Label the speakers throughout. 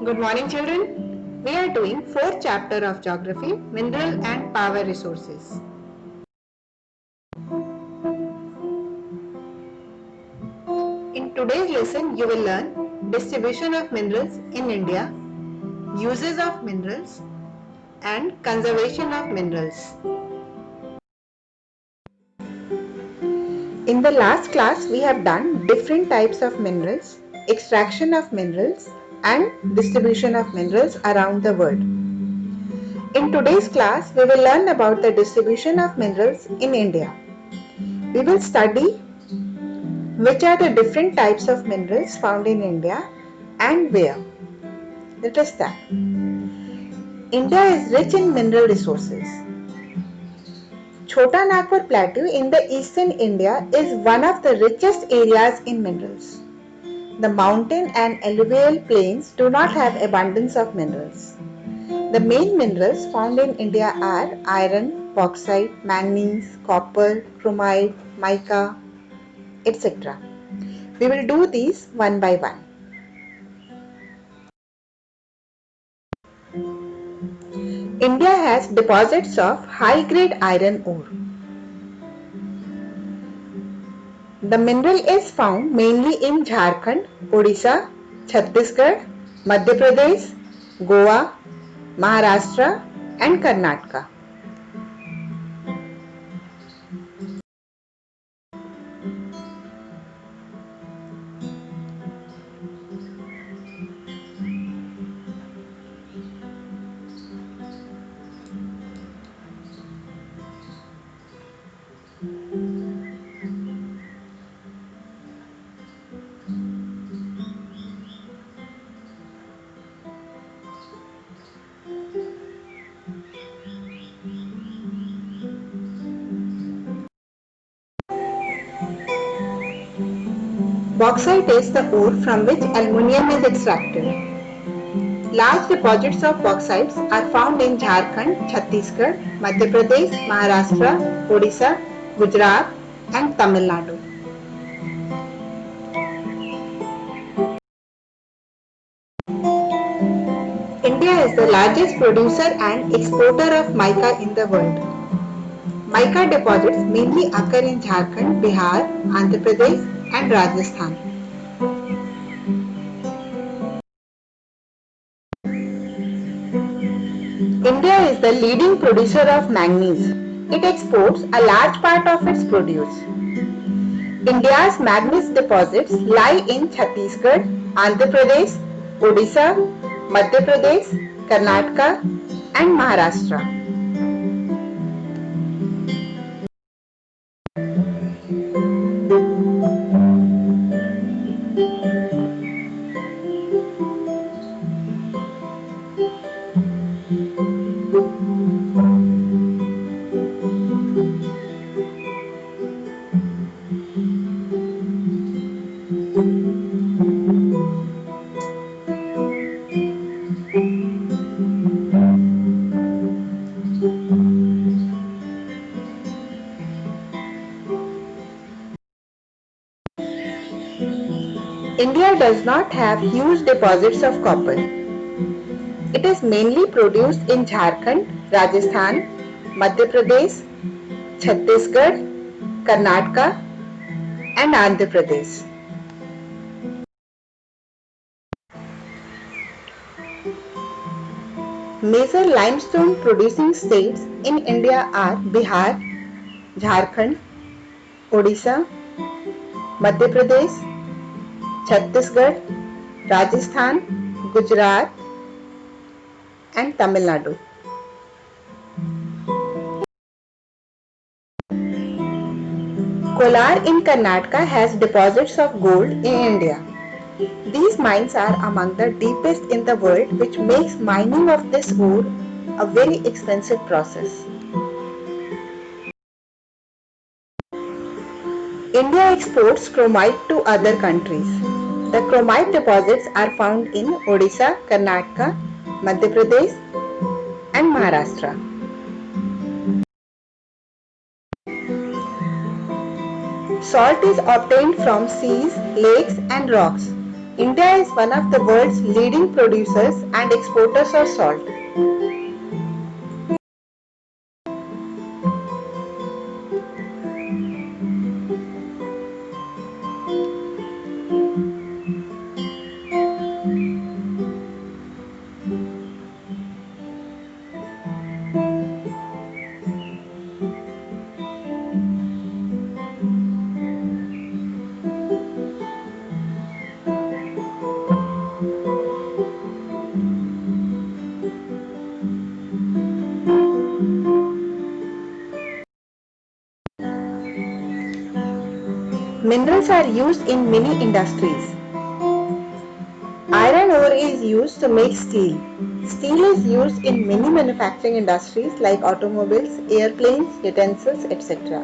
Speaker 1: Good morning, children. We are doing fourth chapter of Geography, Mineral and Power Resources. In today's lesson, you will learn distribution of minerals in India, uses of minerals, and conservation of minerals. In the last class, we have done different types of minerals, extraction of minerals, and distribution of minerals around the world. In today's class, we will learn about the distribution of minerals in India. We will study which are the different types of minerals found in India and where. Let us start. India is rich in mineral resources. Chota Nagpur Plateau in the eastern India is one of the richest areas in minerals. The mountain and alluvial plains do not have abundance of minerals. The main minerals found in India are iron, bauxite, manganese, copper, chromite, mica, etc. We will do these one by one. India has deposits of high-grade iron ore. The mineral is found mainly in Jharkhand, Odisha, Chhattisgarh, Madhya Pradesh, Goa, Maharashtra and Karnataka. Bauxite is the ore from which aluminium is extracted. Large deposits of bauxites are found in Jharkhand, Chhattisgarh, Madhya Pradesh, Maharashtra, Odisha, Gujarat and Tamil Nadu. India is the largest producer and exporter of mica in the world. Mica deposits mainly occur in Jharkhand, Bihar, Andhra Pradesh and Rajasthan. India is the leading producer of manganese. It exports a large part of its produce. India's manganese deposits lie in Chhattisgarh, Andhra Pradesh, Odisha, Madhya Pradesh, Karnataka and Maharashtra. India does not have huge deposits of copper. It is mainly produced in Jharkhand, Rajasthan, Madhya Pradesh, Chhattisgarh, Karnataka and Andhra Pradesh. Major limestone producing states in India are Bihar, Jharkhand, Odisha, Madhya Pradesh, Chhattisgarh, Rajasthan, Gujarat and Tamil Nadu. Kolar in Karnataka has deposits of gold in India. These mines are among the deepest in the world, which makes mining of this ore a very expensive process. India exports chromite to other countries. The chromite deposits are found in Odisha, Karnataka, Madhya Pradesh and Maharashtra. Salt is obtained from seas, lakes and rocks. India is one of the world's leading producers and exporters of salt. Minerals are used in many industries. Iron ore is used to make steel. Steel is used in many manufacturing industries like automobiles, airplanes, utensils, etc.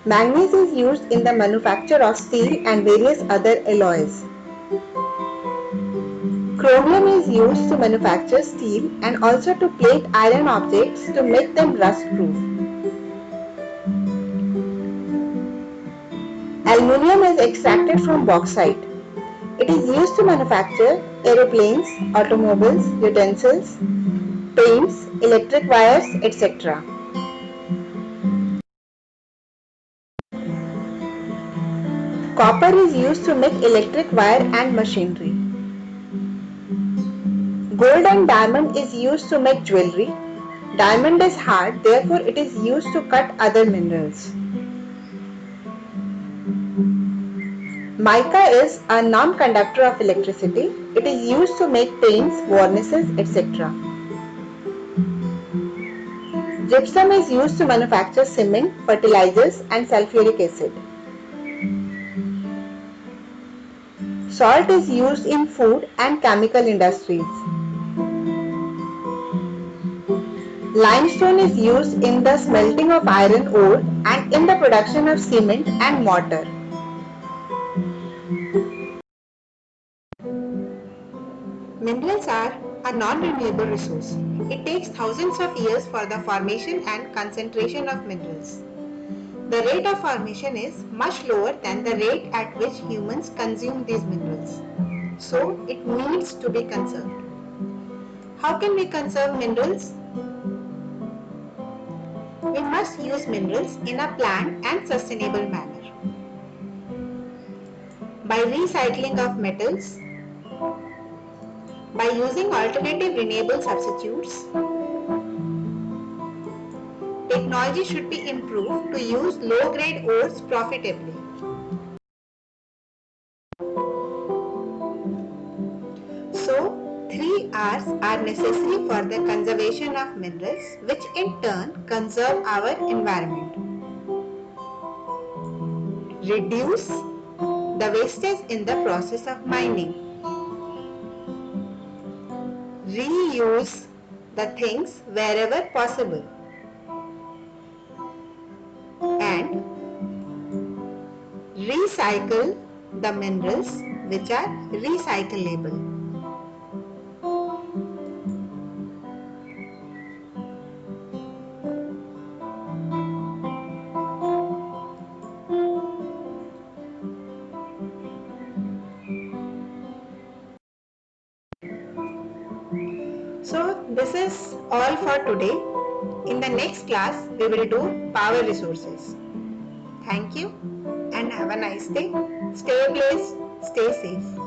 Speaker 1: Manganese is used in the manufacture of steel and various other alloys. Chromium is used to manufacture steel and also to plate iron objects to make them rust-proof. Aluminium is extracted from bauxite. It is used to manufacture aeroplanes, automobiles, utensils, paints, electric wires, etc. Copper is used to make electric wire and machinery. Gold and diamond is used to make jewelry. Diamond is hard, therefore it is used to cut other minerals. Mica is a non-conductor of electricity. It is used to make paints, varnishes, etc. Gypsum is used to manufacture cement, fertilizers and sulfuric acid. Salt is used in food and chemical industries. Limestone is used in the smelting of iron ore and in the production of cement and mortar. Minerals are a non-renewable resource. It takes thousands of years for the formation and concentration of minerals. The rate of formation is much lower than the rate at which humans consume these minerals. So, it needs to be conserved. How can we conserve minerals? We must use minerals in a planned and sustainable manner. By recycling of metals, by using alternative renewable substitutes, technology should be improved to use low-grade ores profitably. So, 3 R's are necessary for the conservation of minerals, which in turn conserve our environment. Reduce the wastage in the process of mining. Reuse the things wherever possible. And recycle the minerals which are recyclable. So this is all for today. In the next class, we will do power resources. Thank you and have a nice day. Stay blessed, stay safe.